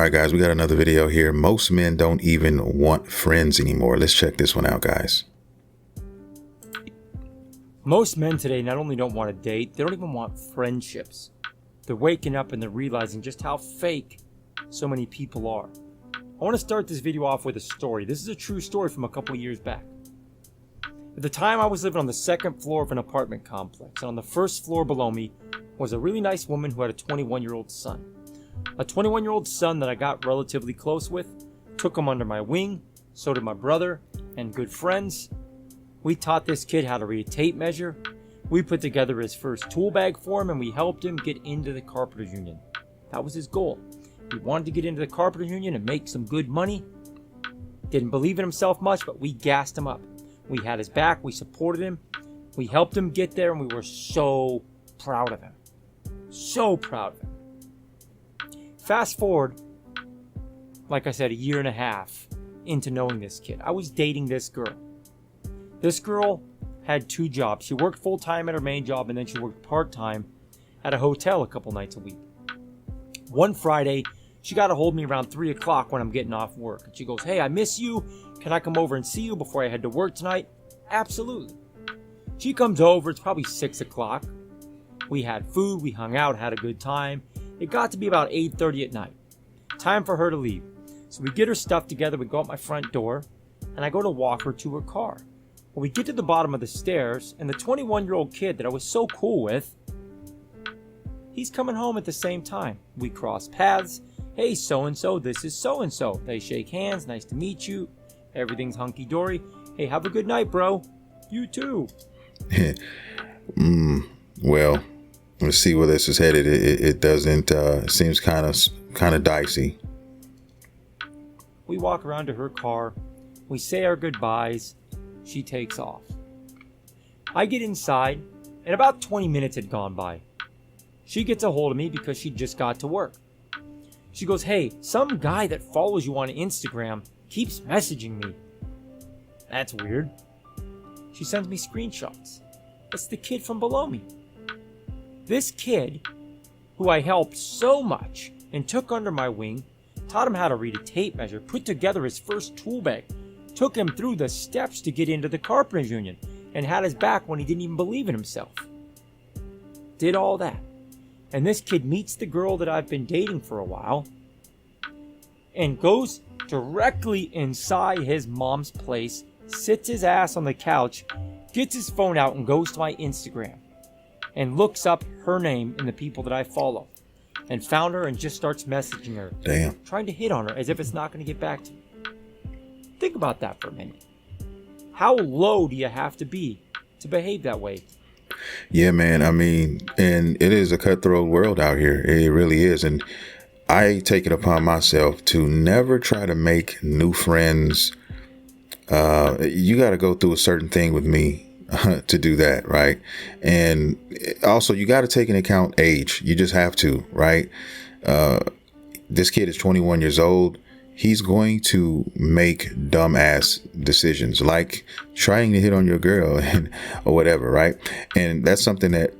right, guys, we got another video here. Most men don't even want friends anymore. Let's check this one out, guys. Most men today not only don't want to date, they don't even want friendships. They're waking up and they're realizing just how fake so many people are. I want to start this video off with a story. This is a true story from a couple years back. At the time, I was living on the second floor of an apartment complex, and on the first floor below me was a really nice woman who had a 21-year-old son. A 21-year-old son that I got relatively close with, took him under my wing, so did my brother, and good friends. We taught this kid how to read a tape measure. We put together his first tool bag for him, and we helped him get into the Carpenters Union. That was his goal. He wanted to get into the Carpenters Union and make some good money. Didn't believe in himself much, but we gassed him up. We had his back, we supported him, we helped him get there, and we were so proud of him. So proud of him. Fast forward, like I said, a year and a half into knowing this kid. I was dating this girl. This girl had two jobs. She worked full-time at her main job, and then she worked part-time at a hotel a couple nights a week. One Friday, she got a hold of me around 3 o'clock when I'm getting off work. And she goes, "Hey, I miss you. Can I come over and see you before I head to work tonight?" Absolutely. She comes over. It's probably 6 o'clock. We had food. We hung out, had a good time. It got to be about 8:30 at night. Time for her to leave. So we get her stuff together. We go out my front door, and I go to walk her to her car. Well, we get to the bottom of the stairs, and the 21-year-old kid that I was so cool with, he's coming home at the same time. We cross paths. "Hey, so-and-so, this is so-and-so." They shake hands. "Nice to meet you. Everything's hunky-dory. Hey, have a good night, bro." "You too." Well, let's see where this is headed. It doesn't, seems kind of dicey. We walk around to her car. We say our goodbyes. She takes off. I get inside, and about 20 minutes had gone by. She gets a hold of me because she just got to work. She goes, "Hey, some guy that follows you on Instagram keeps messaging me." That's weird. She sends me screenshots. It's the kid from below me. This kid, who I helped so much and took under my wing, taught him how to read a tape measure, put together his first tool bag, took him through the steps to get into the Carpenters Union, and had his back when he didn't even believe in himself. Did all that. And this kid meets the girl that I've been dating for a while and goes directly inside his mom's place, sits his ass on the couch, gets his phone out and goes to my Instagram and looks up her name and the people that I follow and found her and just starts messaging her. Damn. Trying to hit on her as if it's not going to get back to me. Think about that for a minute. How low do you have to be to behave that way? Yeah, man. I mean, and it is a cutthroat world out here. It really is. And I take it upon myself to never try to make new friends. You got to go through a certain thing with me to do that, right? And also, you got to take into account age. You just have to, right? This kid is 21 years old. He's going to make dumbass decisions like trying to hit on your girl or whatever, right? And that's something that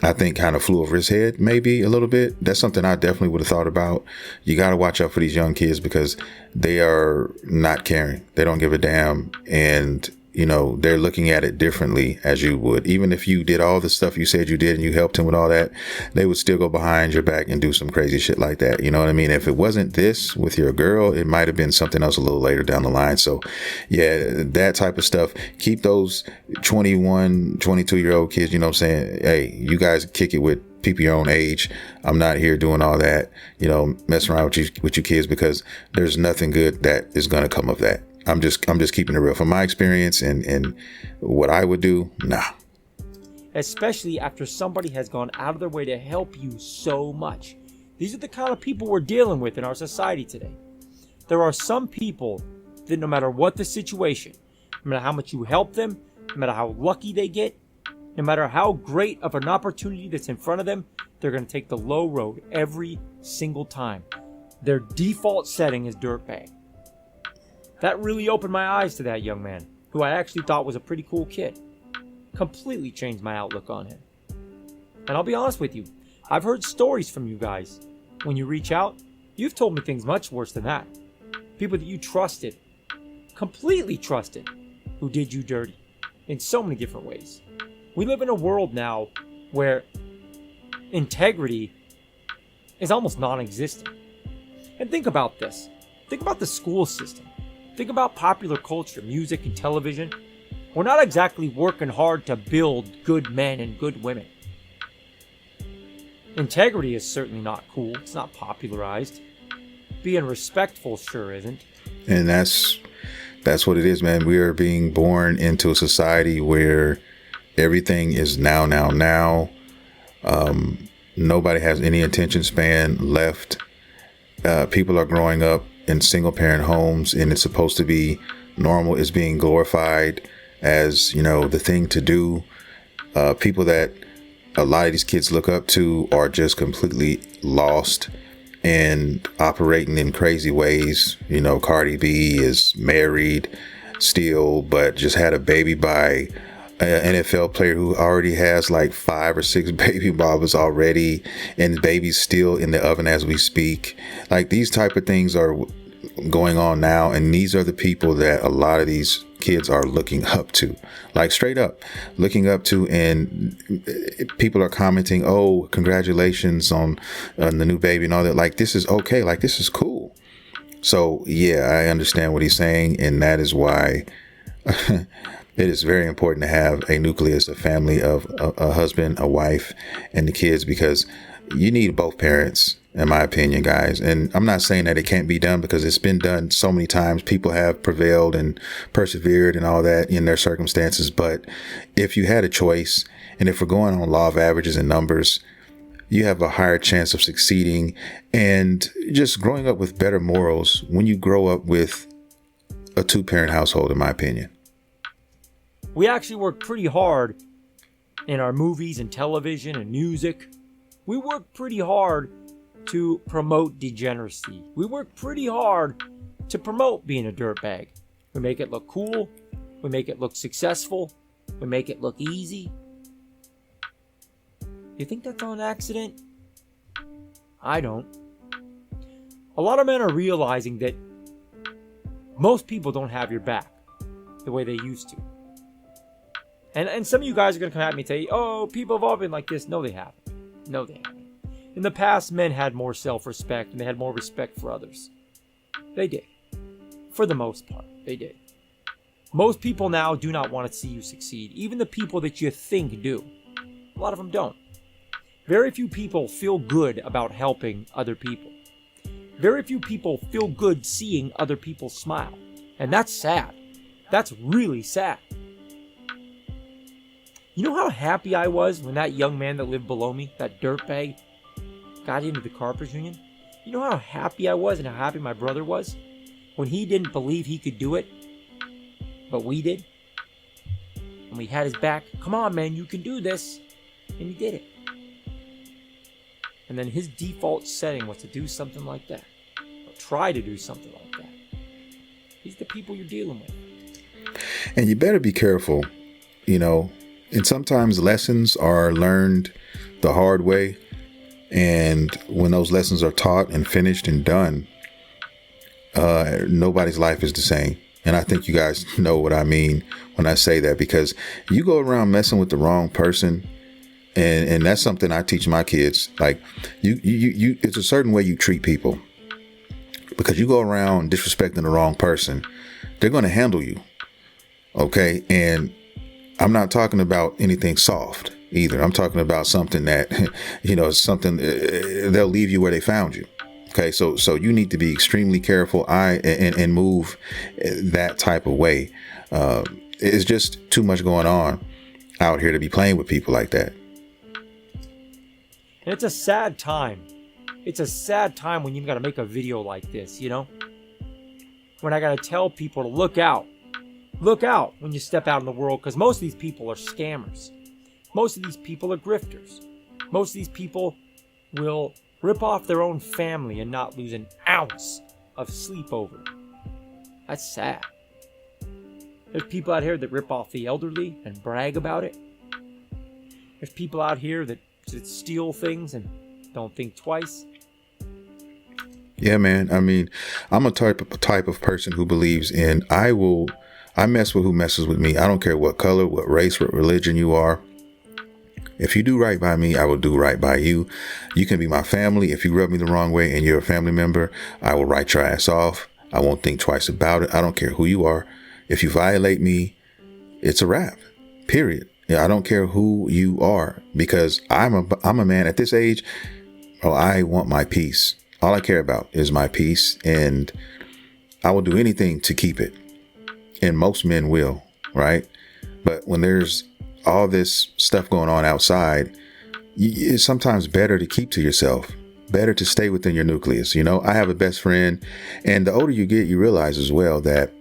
I think kind of flew over his head, maybe a little bit. That's something I definitely would have thought about. You got to watch out for these young kids because they are not caring. They don't give a damn. And, you know, they're looking at it differently as you would. Even if you did all the stuff you said you did and you helped him with all that, they would still go behind your back and do some crazy shit like that. You know what I mean? If it wasn't this with your girl, it might have been something else a little later down the line. So yeah, that type of stuff, keep those 21, 22-year-old kids, you know what I'm saying? Hey, you guys kick it with people your own age. I'm not here doing all that, you know, messing around with you kids because there's nothing good that is going to come of that. I'm just keeping it real. From my experience and what I would do, nah. Especially after somebody has gone out of their way to help you so much. These are the kind of people we're dealing with in our society today. There are some people that no matter what the situation, no matter how much you help them, no matter how lucky they get, no matter how great of an opportunity that's in front of them, they're going to take the low road every single time. Their default setting is dirtbag. That really opened my eyes to that young man, who I actually thought was a pretty cool kid. Completely changed my outlook on him. And I'll be honest with you, I've heard stories from you guys. When you reach out, You've told me things much worse than that. People that you trusted, completely trusted, who did you dirty in so many different ways. We live in a world now where integrity is almost non-existent. And think about this. Think about the school system. Think about popular culture, music, and television. We're not exactly working hard to build good men and good women. Integrity is certainly not cool. It's not popularized. Being respectful sure isn't. And that's what it is, man. We are being born into a society where everything is now. Nobody has any attention span left. People are growing up in single parent homes, and it's supposed to be normal. It's being glorified as, the thing to do. People that a lot of these kids look up to are just completely lost and operating in crazy ways. Cardi B is married still, but just had a baby by an NFL player who already has like 5 or 6 baby mamas already, and the baby's still in the oven as we speak. Like, these type of things are going on now, and these are the people that a lot of these kids are looking up to, like straight up looking up to, and people are commenting, "Oh, congratulations on the new baby," and all that. Like, this is okay, like this is cool. So yeah, I understand what he's saying, and that is why it is very important to have a nucleus, a family of a husband, a wife, and the kids, because you need both parents, in my opinion, guys. And I'm not saying that it can't be done, because it's been done so many times. People have prevailed and persevered and all that in their circumstances. But if you had a choice, and if we're going on law of averages and numbers, you have a higher chance of succeeding and just growing up with better morals when you grow up with a 2-parent household, in my opinion. We actually work pretty hard in our movies and television and music. We work pretty hard to promote degeneracy. We work pretty hard to promote being a dirtbag. We make it look cool. We make it look successful. We make it look easy. You think that's on accident? I don't. A lot of men are realizing that most people don't have your back the way they used to. And some of you guys are going to come at me and say, "Oh, people have all been like this." No, they haven't. No, they haven't. In the past, men had more self-respect and they had more respect for others. They did. For the most part, they did. Most people now do not want to see you succeed. Even the people that you think do. A lot of them don't. Very few people feel good about helping other people. Very few people feel good seeing other people smile. And that's sad. That's really sad. You know how happy I was when that young man that lived below me, that dirtbag, got into the carpenters union? You know how happy I was and how happy my brother was when he didn't believe he could do it, but we did? And we had his back. "Come on, man, you can do this." And he did it. And then his default setting was to do something like that, or try to do something like that. These are the people you're dealing with. And you better be careful, and sometimes lessons are learned the hard way. And when those lessons are taught and finished and done, nobody's life is the same. And I think you guys know what I mean when I say that, because you go around messing with the wrong person. And that's something I teach my kids. Like, you it's a certain way you treat people, because you go around disrespecting the wrong person, they're going to handle you. Okay. And I'm not talking about anything soft either. I'm talking about something that, something they'll leave you where they found you. Okay. So you need to be extremely careful and move that type of way. It's just too much going on out here to be playing with people like that. And it's a sad time. It's a sad time when you've got to make a video like this, When I got to tell people to look out. Look out when you step out in the world, because most of these people are scammers. Most of these people are grifters. Most of these people will rip off their own family and not lose an ounce of sleep over it. That's sad. There's people out here that rip off the elderly and brag about it. There's people out here that steal things and don't think twice. Yeah, man. I mean, I'm a type of person who believes in I mess with who messes with me. I don't care what color, what race, what religion you are. If you do right by me, I will do right by you. You can be my family. If you rub me the wrong way and you're a family member, I will write your ass off. I won't think twice about it. I don't care who you are. If you violate me, it's a wrap. Period. Yeah, I don't care who you are, because I'm a man at this age. Oh, I want my peace. All I care about is my peace, and I will do anything to keep it. And most men will, right? But when there's all this stuff going on outside, it's sometimes better to keep to yourself, better to stay within your nucleus. You know, I have a best friend, and the older you get, you realize as well that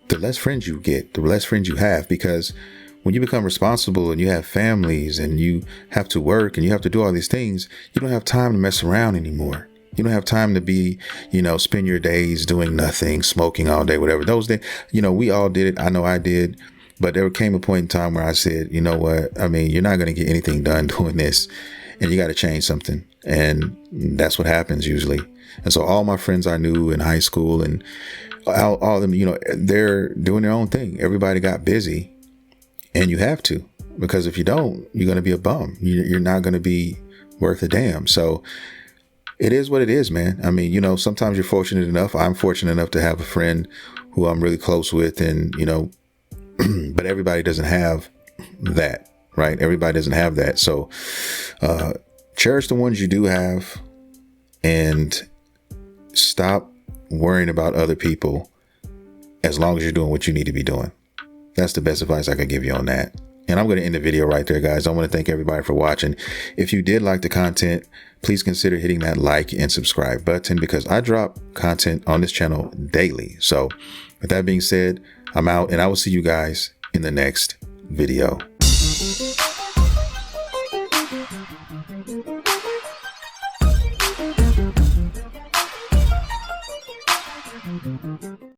the less friends you get, the less friends you have, because when you become responsible and you have families and you have to work and you have to do all these things, you don't have time to mess around anymore. You don't have time to be, spend your days doing nothing, smoking all day, whatever. Those days, we all did it. I know I did. But there came a point in time where I said, you know what? I mean, you're not going to get anything done doing this, and you got to change something. And that's what happens usually. And so all my friends I knew in high school and all of them, they're doing their own thing. Everybody got busy. And you have to, because if you don't, you're going to be a bum. You're not going to be worth a damn. So it is what it is, man. I mean, sometimes you're fortunate enough. I'm fortunate enough to have a friend who I'm really close with, and, but everybody doesn't have that, right? Everybody doesn't have that. So cherish the ones you do have and stop worrying about other people as long as you're doing what you need to be doing. That's the best advice I could give you on that. And I'm going to end the video right there, guys. I want to thank everybody for watching. If you did like the content, please consider hitting that like and subscribe button, because I drop content on this channel daily. So with that being said, I'm out, and I will see you guys in the next video.